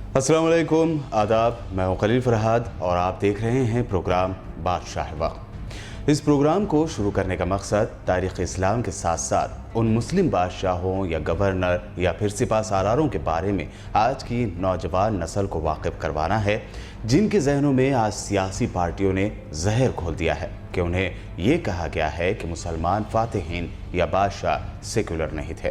अस्सलाम वालेकुम, आदाब। मैं हूं खलील फरहाद और आप देख रहे हैं प्रोग्राम बादशाह वक्त। इस प्रोग्राम को शुरू करने का मकसद तारीख़ इस्लाम के साथ साथ उन मुस्लिम बादशाहों या गवर्नर या फिर सिपा सालारों के बारे में आज की नौजवान नस्ल को वाकिफ़ करवाना है, जिनके जहनों में आज सियासी पार्टियों ने जहर घोल दिया है कि उन्हें ये कहा गया है कि मुसलमान फातिहीन या बादशाह सेकुलर नहीं थे।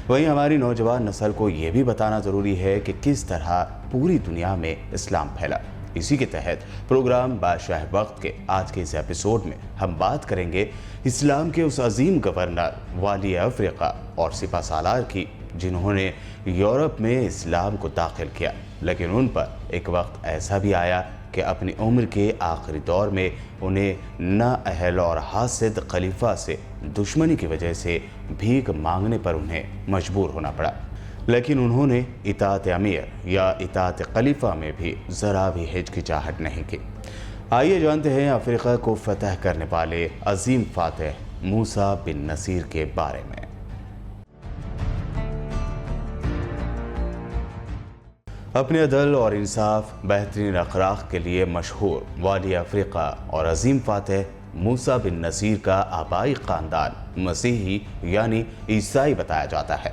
वहीं हमारी नौजवान नस्ल को ये भी बताना ज़रूरी है कि किस तरह पूरी दुनिया में इस्लाम फैला। इसी के तहत प्रोग्राम बादशाह वक्त के आज के इस एपिसोड में हम बात करेंगे इस्लाम के उस अजीम गवर्नर वाली अफ्रीका और सिपा सालार की, जिन्होंने यूरोप में इस्लाम को दाखिल किया, लेकिन उन पर एक वक्त ऐसा भी आया कि अपनी उम्र के आखिरी दौर में उन्हें नाअहल और हासिद खलीफा से दुश्मनी की वजह से भीख मांगने पर उन्हें मजबूर होना पड़ा। लेकिन उन्होंने इताअत अमीर या इताअत खलीफा में भी ज़रा भी हिचकिचाहट नहीं की। आइए जानते हैं अफ्रीका को फतह करने वाले अजीम फातह मूसा बिन नसीर के बारे में। अपने अदल और इंसाफ, बेहतरीन अखलाक के लिए मशहूर वाली अफ्रीका और अजीम फातह मूसा बिन नसीर का आबाई ख़ानदान मसीही यानी ईसाई बताया जाता है।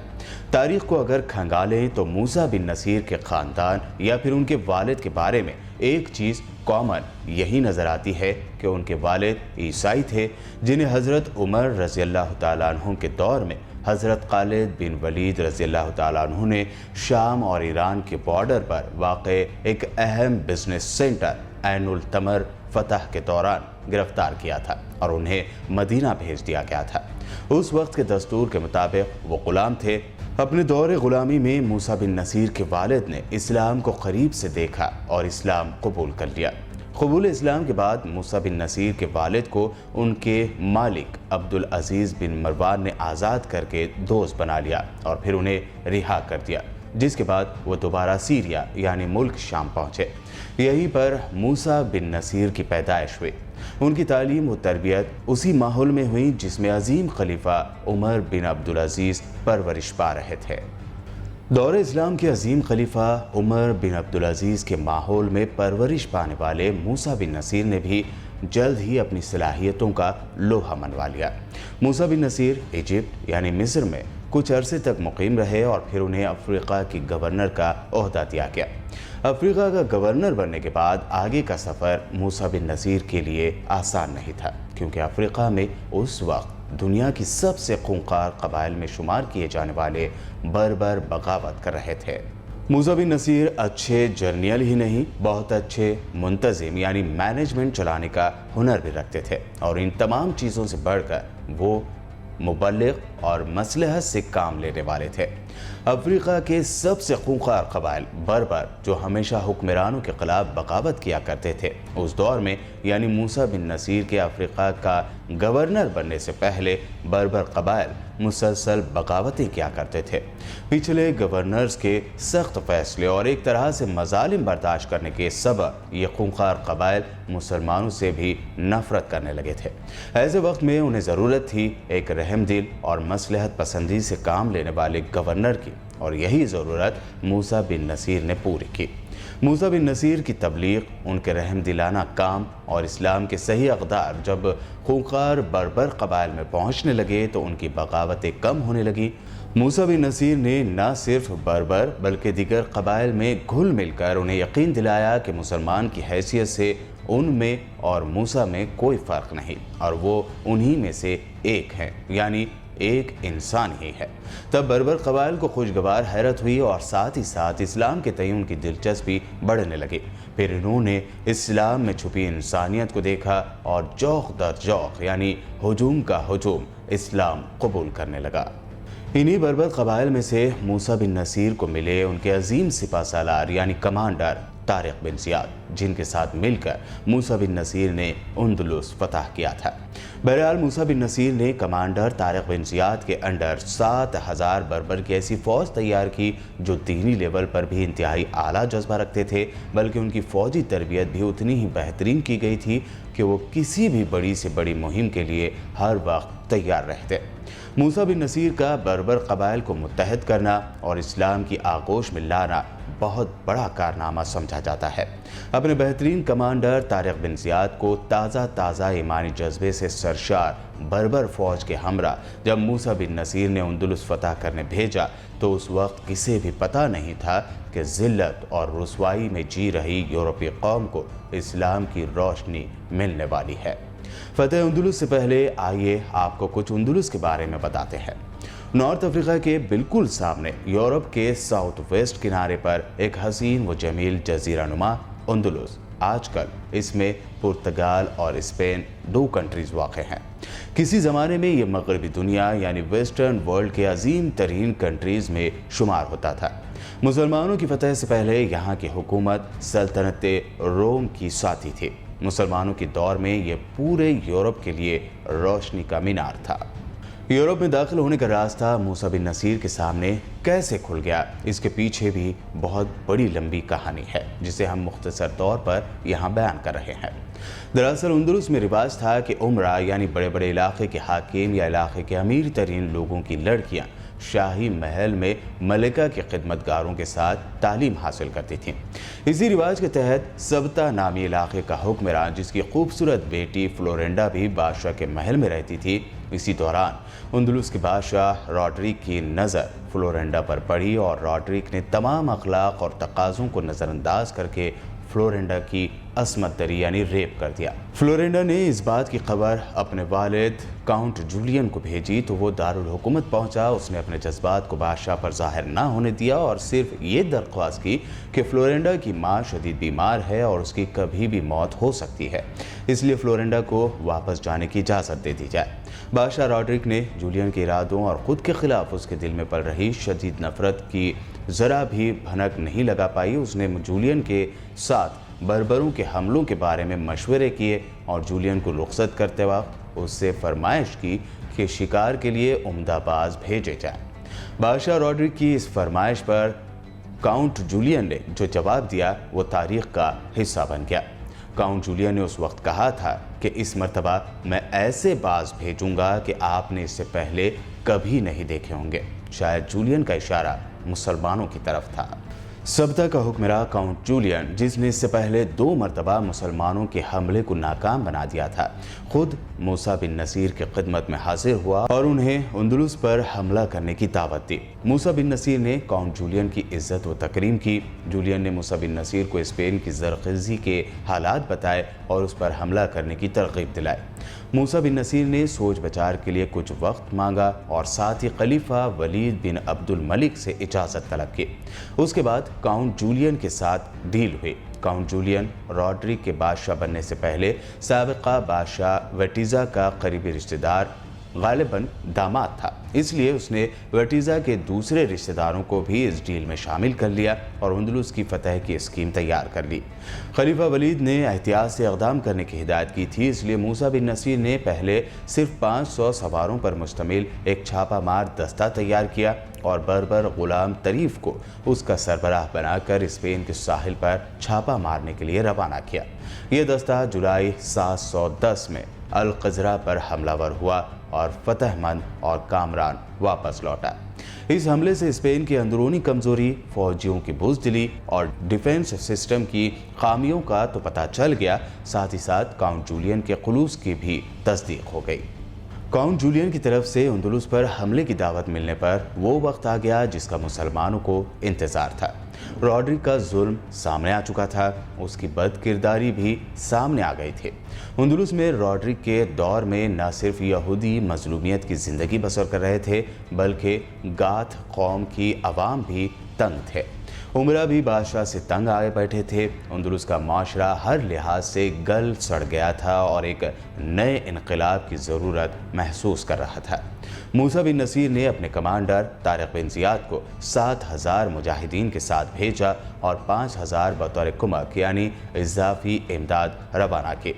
तारीख़ को अगर खंगालें तो मूसा बिन नसीर के ख़ानदान या फिर उनके वालिद के बारे में एक चीज़ कॉमन यही नज़र आती है कि उनके वालिद ईसाई थे, जिन्हें हज़रत उमर रज़ी अल्लाह तआला अन्हु के दौर में हज़रत खालिद बिन वलीद रज़ी अल्लाह तआला अन्हु ने शाम और ईरान के बॉर्डर पर वाक़े एक अहम बिजनेस सेंटर ऐनुल तमर फतह के दौरान गिरफ्तार किया था और उन्हें मदीना भेज दिया गया था। उस वक्त के दस्तूर के मुताबिक वो ग़ुलाम थे। अपने दौरे ग़ुलामी में मूसा बिन नसीर के वालिद ने इस्लाम को करीब से देखा और इस्लाम कबूल कर लिया। कबूल इस्लाम के बाद मूसा बिन नसीर के वालिद को उनके मालिक अब्दुल अजीज़ बिन मरवान ने आज़ाद करके दोस्त बना लिया और फिर उन्हें रिहा कर दिया, जिसके बाद वो दोबारा सीरिया यानी मुल्क शाम पहुँचे। यहीं पर मूसा बिन नसीर की पैदाइश हुई। उनकी तालीम व तरबियत उसी माहौल में हुई जिसमें अजीम खलीफा उमर बिन अब्दुल अजीज़ परवरिश पा रहे थे। दौरे इस्लाम के अजीम खलीफा उमर बिन अब्दुल अजीज़ के माहौल में परवरिश पाने वाले मूसा बिन नसीर ने भी जल्द ही अपनी सलाहियतों का लोहा मनवा लिया। मूसा बिन नसीर इजिप्ट यानी मिस्र में कुछ अरसे तक मुकीम रहे और फिर उन्हें अफ्रीका की गवर्नर का ओहदा दिया गया। अफ्रीका का गवर्नर बनने के बाद आगे का सफ़र मूसा बिन नसीर के लिए आसान नहीं था, क्योंकि अफ्रीका में उस वक्त दुनिया की सबसे खूंखार कबाइल में शुमार किए जाने वाले बर्बर बगावत कर रहे थे। मूसा बिन नसीर अच्छे जर्नल ही नहीं, बहुत अच्छे मुंतज़िम यानी मैनेजमेंट चलाने का हुनर भी रखते थे और इन तमाम चीज़ों से बढ़कर वो मुबल्लिग और मसलहत से काम लेने वाले थे। अफ्रीका के सबसे खूंखार कबाइल बर्बर, जो हमेशा हुक्मरानों के खिलाफ बगावत किया करते थे, उस दौर में यानी मूसा बिन नसीर के अफ्रीका का गवर्नर बनने से पहले बर्बर कबाइल मुसलसल बगावतें किया करते थे। पिछले गवर्नर्स के सख्त फैसले और एक तरह से मजालिम बर्दाश्त करने के सबब ये खूंखार कबाइल मुसलमानों से भी नफरत करने लगे थे। ऐसे वक्त में उन्हें ज़रूरत थी एक रहमदिल और मसलहत पसंदी से काम लेने वाले गवर्नर की, और यही ज़रूरत मूसा बिन नसीर ने पूरी की। मूसा बिन नसीर की तबलीग, उनके रहम दिलाना काम और इस्लाम के सही अक़दार जब खूंखार बर्बर कबाइल में पहुँचने लगे तो उनकी बगावतें कम होने लगी। मूसा बिन नसीर ने न सिर्फ बर्बर बल्कि दीगर कबाइल में घुल मिलकर उन्हें यकीन दिलाया कि मुसलमान की हैसियत से उनमें और मूसा में कोई फ़र्क नहीं और वो उन्हीं में से एक हैं, यानी एक इंसान ही है। तब बर्बर कबाइल को खुशगवार हैरत हुई और साथ ही साथ इस्लाम के तय उनकी दिलचस्पी बढ़ने लगी। फिर इन्होंने इस्लाम में छुपी इंसानियत को देखा और जौक दर जौक यानी हुजूम का हुजूम इस्लाम कबूल करने लगा। इन्हीं बर्बर कबाइल में से मूसा बिन नसीर को मिले उनके अजीम सिपा सालार यानी कमांडर तारिक बिन ज़ियाद, जिनके साथ मिलकर मूसा बिन नसीर ने अंदलुस फतह किया था। बहरहाल मूसा बिन नसीर ने कमांडर तारिक बिन ज़ियाद के अंडर 7000 बर्बर की ऐसी फ़ौज तैयार की जो दीनी लेवल पर भी इंतहाई आला जज्बा रखते थे, बल्कि उनकी फ़ौजी तरबियत भी उतनी ही बेहतरीन की गई थी कि वो किसी भी बड़ी से बड़ी मुहिम के लिए हर वक्त तैयार रहते। मूसा बिन नसीर का बर्बर कबाइल को मुत्तहद करना और इस्लाम की आगोश में लाना बहुत बड़ा कारनामा समझा जाता है। अपने बेहतरीन कमांडर तारिक बिन ज़ियाद को ताज़ा ईमानी जज्बे से सरशार बर्बर फौज के हमरा जब मूसा बिन नसीर ने उंदुलुस फतह करने भेजा तो उस वक्त किसी भी पता नहीं था कि ज़िल्लत और रुसवाई में जी रही यूरोपीय कौम को इस्लाम की रोशनी मिलने वाली है। फतेह उंदुलुस से पहले आइए आपको कुछ उंदुलुस के बारे में बताते हैं। नॉर्थ अफ्रीका के बिल्कुल सामने यूरोप के साउथ वेस्ट किनारे पर एक हसीन व जमील जजीरा नुमा उंदुलुस, आजकल इसमें पुर्तगाल और स्पेन 2 कंट्रीज वाक़ हैं। किसी ज़माने में ये मगरबी दुनिया यानी वेस्टर्न वर्ल्ड के अजीम तरीन कंट्रीज़ में शुमार होता था। मुसलमानों की फतह से पहले यहाँ की हुकूमत सल्तनत रोम की साथी थी। मुसलमानों के दौर में ये पूरे यूरोप के लिए रोशनी का मीनार था। यूरोप में दाखिल होने का रास्ता मूसा बिन नसीर के सामने कैसे खुल गया, इसके पीछे भी बहुत बड़ी लंबी कहानी है जिसे हम मुख्तसर तौर पर यहाँ बयान कर रहे हैं। दरअसल उंदुलुस में रिवाज था कि उमरा यानी बड़े बड़े इलाके के हाकिम या इलाके के अमीर तरीन लोगों की लड़कियाँ शाही महल में मलिका के खिदमतगारों के साथ तालीम हासिल करती थीं। इसी रिवाज के तहत सबता नामी इलाके का हुक्मरान, जिसकी खूबसूरत बेटी फ्लोरेंडा भी बादशाह के महल में रहती थी, इसी दौरान उंदुलुस के बादशाह रॉड्रिक की नज़र फ्लोरेंडा पर पड़ी और रॉड्रिक ने तमाम अखलाक और तकाज़ों को नज़रअंदाज करके फ्लोरेंडा की असमत दरी यानी रेप कर दिया। फ्लोरेंडा ने इस बात की खबर अपने वालिद काउंट जूलियन को भेजी तो वो दारुल हुकूमत पहुंचा। उसने अपने जज्बात को बादशाह पर जाहिर ना होने दिया और सिर्फ ये दरख्वास्त की कि फ्लोरेंडा की माँ शदीद बीमार है और उसकी कभी भी मौत हो सकती है, इसलिए फ्लोरेंडा को वापस जाने की इजाज़त दे दी जाए। बादशाह रॉड्रिक ने जूलियन के इरादों और ख़ुद के ख़िलाफ़ उसके दिल में पल रही शदीद नफ़रत की ज़रा भी भनक नहीं लगा पाई। उसने जूलियन के साथ बर्बरों के हमलों के बारे में मशवरे किए और जूलियन को रुखसत करते वक्त उससे फरमाइश की कि शिकार के लिए उम्दाबाज भेजे जाएं। बादशाह रॉड्रिक की इस फरमाइश पर काउंट जूलियन ने जो जवाब दिया वो तारीख़ का हिस्सा बन गया। काउंट जूलियन ने उस वक्त कहा था कि इस मर्तबा मैं ऐसे बाज भेजूंगा कि आपने इससे पहले कभी नहीं देखे होंगे। शायद जूलियन का इशारा मुसलमानों की तरफ था। सबता का हुक्मरान काउंट जूलियन, जिसने इससे पहले 2 मरतबा मुसलमानों के हमले को नाकाम बना दिया था, खुद मूसा बिन नसीर की खिदमत में हाजिर हुआ और उन्हें उंदुलुस पर हमला करने की दावत दी। मूसा बिन नसीर ने काउंट जूलियन की इज्जत व तकरीम की। जूलियन ने मूसा बिन नसीर को स्पेन की ज़रख़ेज़ी के हालात बताए और उस पर हमला करने की तरग़ीब दिलाई। मूसा बिन नसीर ने सोच विचार के लिए कुछ वक्त मांगा और साथ ही खलीफा वलीद बिन अब्दुल मलिक से इजाज़त तलब की। उसके बाद काउंट जूलियन के साथ डील हुई। काउंट जूलियन रॉड्रिक के बादशाह बनने से पहले साबिक़ा बादशाह वेटिज़ा का करीबी रिश्तेदार, गालिबन दामाद था, इसलिए उसने वेटिज़ा के दूसरे रिश्तेदारों को भी इस डील में शामिल कर लिया और उंदुलुस की फतह की स्कीम तैयार कर ली। खलीफा वलीद ने एहतियात से इक़दाम करने की हिदायत की थी, इसलिए मूसा बिन नसीर ने पहले सिर्फ 500 सवारों पर मुश्तमिल एक छापामार दस्ता तैयार किया और बर्बर गुलाम तरीफ को उसका सरबराह बनाकर स्पेन के साहिल पर छापा मारने के लिए रवाना किया। यह दस्ता जुलाई 710 में अल क़ज़रा पर हमलावर हुआ और फतहमंद और कामरान वापस लौटा। इस हमले से स्पेन की अंदरूनी कमज़ोरी, फौजियों की बुज़दिली और डिफेंस सिस्टम की खामियों का तो पता चल गया, साथ ही साथ काउंट जूलियन के खुलूस की भी तस्दीक हो गई। काउंट जूलियन की तरफ से उंदुलुस पर हमले की दावत मिलने पर वो वक्त आ गया जिसका मुसलमानों को इंतज़ार था। रॉड्रिक का जुल्म सामने आ चुका था, उसकी बदकिरदारी भी सामने आ गई थी। उंदुलुस में रॉड्रिक के दौर में न सिर्फ यहूदी मजलूमियत की ज़िंदगी बसर कर रहे थे, बल्कि गाथ कौम की आवाम भी तंग थे। उमरा भी बादशाह से तंग आए बैठे थे। उंदुलुस का माशरा हर लिहाज से गल सड़ गया था और एक नए इनकलाब की ज़रूरत महसूस कर रहा था। मूसा बिन नसीर ने अपने कमांडर तारिक बिन ज़ियाद को 7,000 मुजाहिदीन के साथ भेजा और 5,000 बतौर कुमक यानी इजाफी इमदाद रवाना की।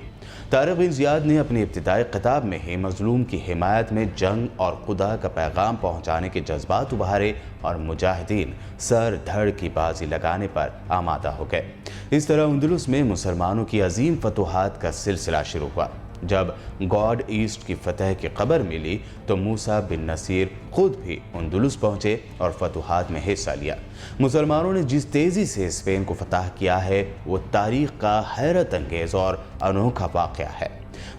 तारिक बिन ज़ियाद ने अपनी इब्तिदाई खिताब में ही मजलूम की हिमायत में जंग और खुदा का पैगाम पहुँचाने के जज्बात उभारे और मुजाहिदीन सर धड़ की बाजी लगाने पर आमादा हो गए। इस तरह उंदुलुस में मुसलमानों की अजीम फतुहात का सिलसिला शुरू हुआ। جب گاڈ ایسٹ کی فتح کی خبر ملی تو موسیٰ بن نصیر خود بھی اندلس پہنچے اور فتوحات میں حصہ لیا۔ مسلمانوں نے جس تیزی سے اسپین کو فتح کیا ہے وہ تاریخ کا حیرت انگیز اور انوکھا واقعہ ہے۔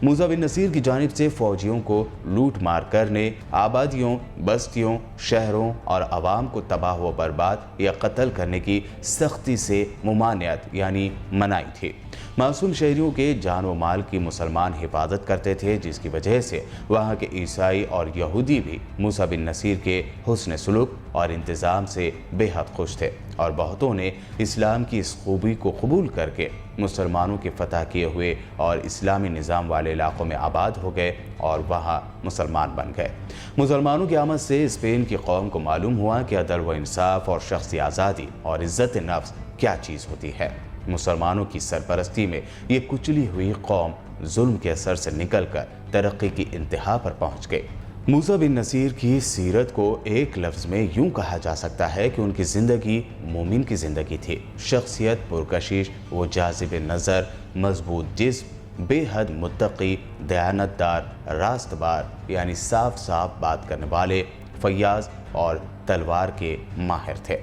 موسیٰ بن نصیر کی جانب سے فوجیوں کو لوٹ مار کرنے، آبادیوں، بستیوں، شہروں اور عوام کو تباہ و برباد یا قتل کرنے کی سختی سے ممانعت یعنی منائی تھی۔ معصوم شہریوں کے جان و مال کی مسلمان حفاظت کرتے تھے، جس کی وجہ سے وہاں کے عیسائی اور یہودی بھی موسیٰ بن نصیر کے حسن سلوک اور انتظام سے بے حد خوش تھے، اور بہتوں نے اسلام کی اس خوبی کو قبول کر کے مسلمانوں کے فتح کیے ہوئے اور اسلامی نظام والے علاقوں میں آباد ہو گئے اور وہاں مسلمان بن گئے۔ مسلمانوں کی آمد سے اسپین کی قوم کو معلوم ہوا کہ عدل و انصاف اور شخصی آزادی اور عزت نفس کیا چیز ہوتی ہے۔ مسلمانوں کی سرپرستی میں یہ کچلی ہوئی قوم ظلم کے اثر سے نکل کر ترقی کی انتہا پر پہنچ گئی۔ موسیٰ بن نصیر کی سیرت کو ایک لفظ میں یوں کہا جا سکتا ہے کہ ان کی زندگی مومن کی زندگی تھی۔ شخصیت پرکشش، وہ جاذب نظر، مضبوط جسم، بے حد متقی، دیانتدار، راست بار یعنی صاف بات کرنے والے، فیاض اور تلوار کے ماہر تھے۔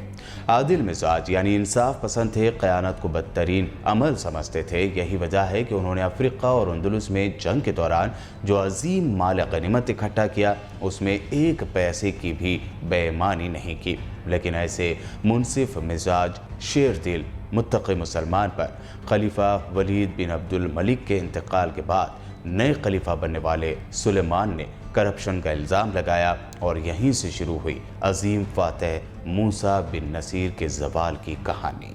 عادل مزاج یعنی انصاف پسند تھے، خیانت کو بدترین عمل سمجھتے تھے۔ یہی وجہ ہے کہ انہوں نے افریقہ اور اندلس میں جنگ کے دوران جو عظیم مال غنیمت اکٹھا کیا اس میں ایک پیسے کی بھی بے ایمانی نہیں کی۔ لیکن ایسے منصف مزاج، شیر دل، متقی مسلمان پر خلیفہ ولید بن عبد الملک کے انتقال کے بعد نئے خلیفہ بننے والے سلیمان نے کرپشن کا الزام لگایا، اور یہیں سے شروع ہوئی عظیم فاتح موسیٰ بن نصیر کے زوال کی کہانی۔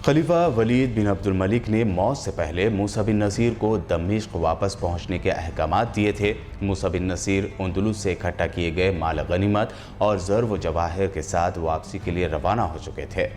خلیفہ ولید بن عبد الملک نے موت سے پہلے موسیٰ بن نصیر کو دمشق واپس پہنچنے کے احکامات دیے تھے۔ موسیٰ بن نصیر اندلس سے اکٹھا کیے گئے مال غنیمت اور زر و جواہر کے ساتھ واپسی کے لیے روانہ ہو چکے تھے۔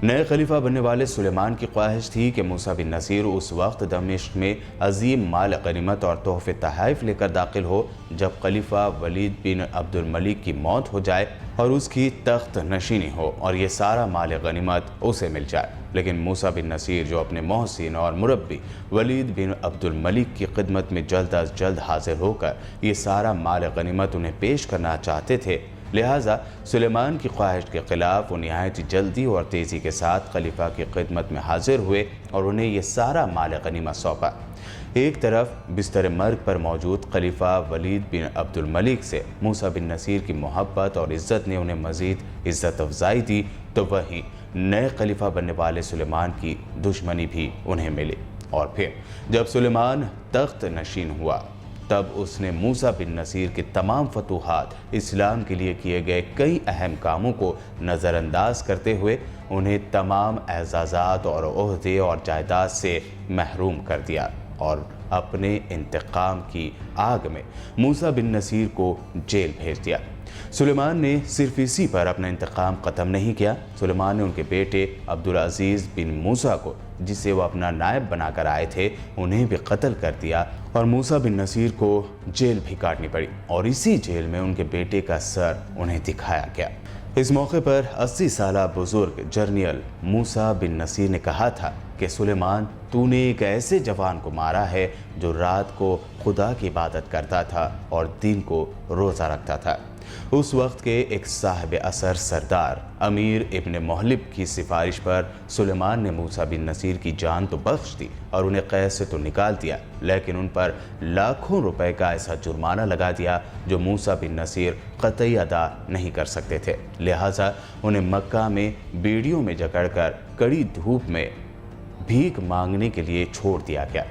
نئے خلیفہ بننے والے سلیمان کی خواہش تھی کہ موسیٰ بن نصیر اس وقت دمشق میں عظیم مال غنیمت اور تحفے تحائف لے کر داخل ہو جب خلیفہ ولید بن عبد الملک کی موت ہو جائے اور اس کی تخت نشینی ہو اور یہ سارا مال غنیمت اسے مل جائے۔ لیکن موسیٰ بن نصیر جو اپنے محسن اور مربی ولید بن عبد الملک کی خدمت میں جلد از جلد حاضر ہو کر یہ سارا مال غنیمت انہیں پیش کرنا چاہتے تھے، لہٰذا سلیمان کی خواہش کے خلاف وہ نہایت جلدی اور تیزی کے ساتھ خلیفہ کی خدمت میں حاضر ہوئے اور انہیں یہ سارا مال غنیمت سونپا۔ ایک طرف بستر مرگ پر موجود خلیفہ ولید بن عبد الملک سے موسیٰ بن نصیر کی محبت اور عزت نے انہیں مزید عزت افزائی دی، تو وہیں نئے خلیفہ بننے والے سلیمان کی دشمنی بھی انہیں ملی۔ اور پھر جب سلیمان تخت نشین ہوا تب اس نے موسیٰ بن نصیر کے تمام فتوحات، اسلام کے لیے کیے گئے کئی اہم کاموں کو نظر انداز کرتے ہوئے انہیں تمام اعزازات اور عہدے اور جائیداد سے محروم کر دیا، اور اپنے انتقام کی آگ میں موسیٰ بن نصیر کو جیل بھیج دیا۔ سلیمان نے صرف اسی پر اپنا انتقام ختم نہیں کیا، سلیمان نے ان کے بیٹے عبدالعزیز بن موسیٰ کو، جسے وہ اپنا نائب بنا کر آئے تھے، انہیں بھی قتل کر دیا، اور موسیٰ بن نصیر کو جیل بھی کاٹنی پڑی، اور اسی جیل میں ان کے بیٹے کا سر انہیں دکھایا گیا۔ اس موقع پر 80 سالہ بزرگ جرنیل موسیٰ بن نصیر نے کہا تھا کہ سلیمان، تو نے ایک ایسے جوان کو مارا ہے جو رات کو خدا کی عبادت کرتا تھا اور دن کو روزہ رکھتا تھا۔ اس وقت کے ایک صاحب اثر سردار امیر ابن محلب کی سفارش پر سلیمان نے موسیٰ بن نصیر کی جان تو بخش دی اور انہیں قید سے تو نکال دیا، لیکن ان پر لاکھوں روپے کا ایسا جرمانہ لگا دیا جو موسیٰ بن نصیر قطعی ادا نہیں کر سکتے تھے، لہٰذا انہیں مکہ میں بیڑیوں میں جکڑ کر کڑی دھوپ میں بھیک مانگنے کے لیے چھوڑ دیا گیا۔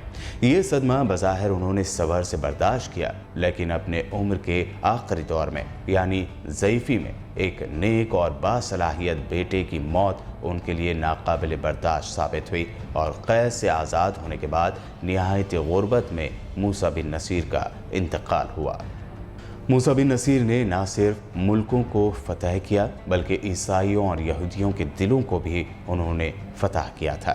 یہ صدمہ بظاہر انہوں نے صبر سے برداشت کیا، لیکن اپنے عمر کے آخری دور میں یعنی ضعیفی میں ایک نیک اور باصلاحیت بیٹے کی موت ان کے لیے ناقابل برداشت ثابت ہوئی، اور قید سے آزاد ہونے کے بعد نہایت غربت میں موسیٰ بن نصیر کا انتقال ہوا۔ موسیٰ بن نصیر نے نہ صرف ملکوں کو فتح کیا بلکہ عیسائیوں اور یہودیوں کے دلوں کو بھی انہوں نے فتح کیا تھا۔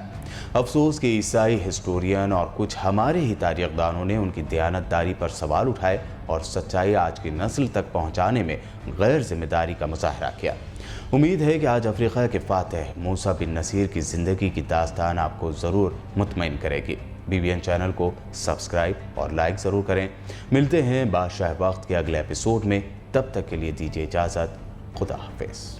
افسوس کہ عیسائی ہسٹورین اور کچھ ہمارے ہی تاریخ دانوں نے ان کی دیانتداری پر سوال اٹھائے اور سچائی آج کی نسل تک پہنچانے میں غیر ذمہ داری کا مظاہرہ کیا۔ امید ہے کہ آج افریقہ کے فاتح موسیٰ بن نصیر کی زندگی کی داستان آپ کو ضرور مطمئن کرے گی۔ BBN چینل کو سبسکرائب اور لائک ضرور کریں۔ ملتے ہیں بادشاہ وقت کے اگلے ایپیسوڈ میں، تب تک کے لیے دیجیے اجازت۔ خدا حافظ۔